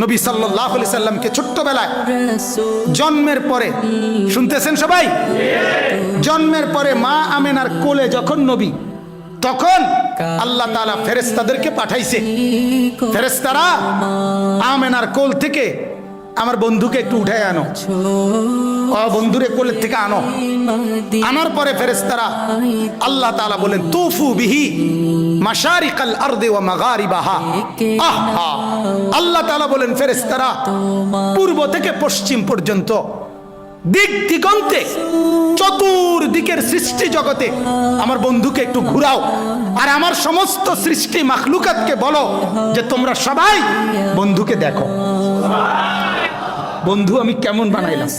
নবী সাল্লাল্লাহু আলাইহি সাল্লামকে ছোট্টবেলায় জন্মের পরে, শুনতেছেন সবাই, জন্মের পরে মা আমেনার কোলে যখন নবী, তখন আল্লাহ তাআলা ফেরেশতাদেরকে পাঠাইছে। ফেরেশতারা আমেনার কোল থেকে আমার বন্ধুকে একটু উঠায় আনো, বন্ধুরে কোলের থেকে আনো। আনার পরে ফেরেশতারা আল্লাহ তাআলা বলেন তুফু বিহি মাশারিকাল আরদি ওয়া মাগারিবাহা। আহা, আল্লাহ তাআলা বলেন ফেরেশতারা পূর্ব থেকে পশ্চিম পর্যন্ত দিক দিগন্তে চতুর্দিকের সৃষ্টি জগতে আমার বন্ধুকে একটু ঘুরাও, আর আমার সমস্ত সৃষ্টি মাখলুকাতকে বলো যে তোমরা সবাই বন্ধুকে দেখো। বন্ধু আমি কেমন বানাইলাম,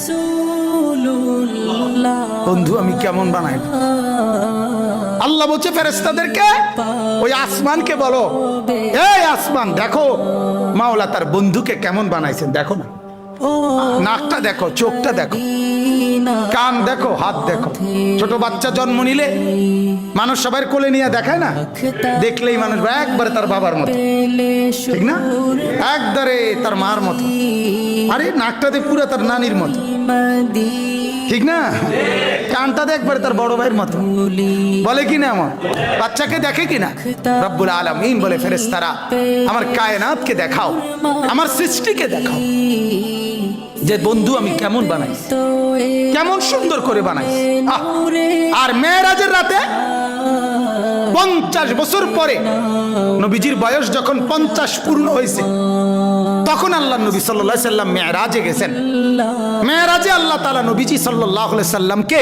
বন্ধু আমি কেমন বানাইলাম। আল্লাহ বলছে ফেরেশতাদেরকে ওই আসমানকে বলো, এই আসমান দেখো মাওলা তার বন্ধুকে কেমন বানাইছেন, দেখো না, নাকটা দেখো, চোখটা দেখো, কান দেখো, হাত দেখো। ছোট বাচ্চা জন্ম নিলে মানুষ সবার কোলে নিয়ে দেখায় না, দেখলেই মানুষ একবারে তার বাবার মতো, ঠিক না, একবারে তার মার মতো, আরে নাকটাতে পুরো তার নানির মতো, ঠিক না, কানটা একবারে তার বড় ভাইয়ের মতো, বলে কি না, আমার বাচ্চাকে দেখে কিনা। রব্বুল আলামিন বলে ফেরেশতারা আমার কায়নাতকে দেখাও, আমার সৃষ্টিকে দেখাও যে বন্ধু আমি কেমন বানাই, কেমন সুন্দর করে বানাই। আর মেরাজের রাতে 50 বছর পরে নবীজির বয়স যখন 50 পূর্ণ হয়েছে, তখন আল্লাহ নবী সাল্লাল্লাহু আলাইহি সাল্লাম মেরাজে গেছেন। মেরাজে আল্লাহ তাআলা নবীজি সাল্লাল্লাহু আলাইহি সাল্লামকে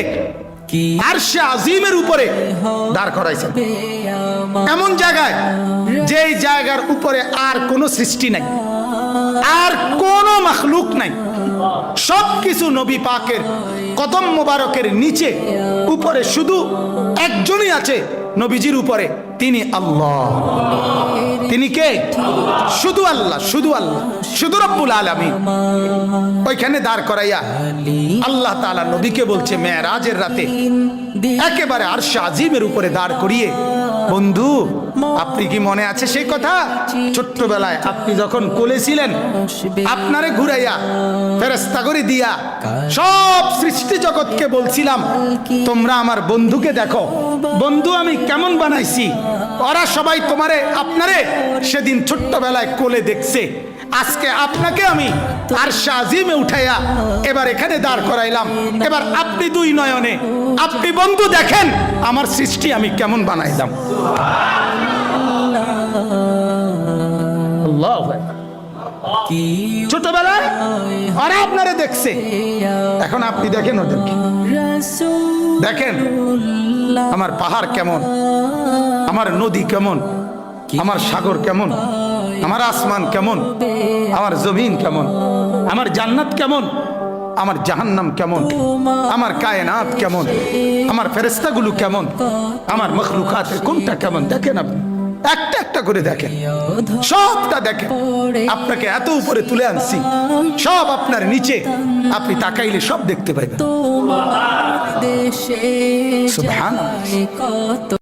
আরশে আজিমের উপরে দাঁড় করাইছেন, এমন জায়গায় যেই জায়গার উপরে আর কোনো সৃষ্টি নাই, আর কোনো মাখলুক নাই, সবকিছু নবী পাকের কদম মোবারকের নিচে, উপরে শুধু একজনই আছে নবীজির উপরে, তিনি আল্লাহ। তিনি কে? শুধু আল্লাহ, শুধু আল্লাহ, শুধু রব্বুল আলামিন। ওইখানে দাঁড় করাইয়া আল্লাহ তাআলা নবীকে বলছে মেরাজের রাতে একেবারে আরশে আজিমের উপরে দাঁড় করিয়ে, বন্ধু আপনি কি মনে আছে সেই কথা, ছোট্টবেলায় আপনি যখন কোলে ছিলেন, আপনারে ঘুরাইয়া ফেরেশতা করে দিয়া সব সৃষ্টি জগৎকে বলছিলাম তোমরা আমার বন্ধুকে দেখো, বন্ধু আমি কেমন বানাইছি। ওরা সবাই তোমারে আপনারে সেদিন ছোট্টবেলায় কোলে দেখছে, আজকে আপনাকে আমি আরশে আজিমে উঠাইয়া এবার এখানে দাঁড় করাইলাম, এবার আপনি দুই নয়নে আপনি বন্ধু দেখেন আমার সৃষ্টি আমি কেমন বানাইলাম। ছোটবেলায় ওরা আপনারে দেখছে, এখন আপনি দেখেন ওদেরকে, দেখেন আমার পাহাড় কেমন, আমার নদী কেমন, আমার সাগর কেমন, আমার আসমান কেমন, আমার জমিন কেমন, আমার জান্নাত কেমন, আমার জাহান্নাম কেমন, আমার কায়নাত কেমন, আমার ফেরেশতাগুলো কেমন, আমার মখলুকাতের কোনটা কেমন, দেখেন আপনি একটা একটা করে দেখেন, সবটা দেখেন। আপনাকে এত উপরে তুলে আনছি, সব আপনার নিচে, আপনি তাকাইলে সব দেখতে পাইবেন। সুবহানাল্লাহ।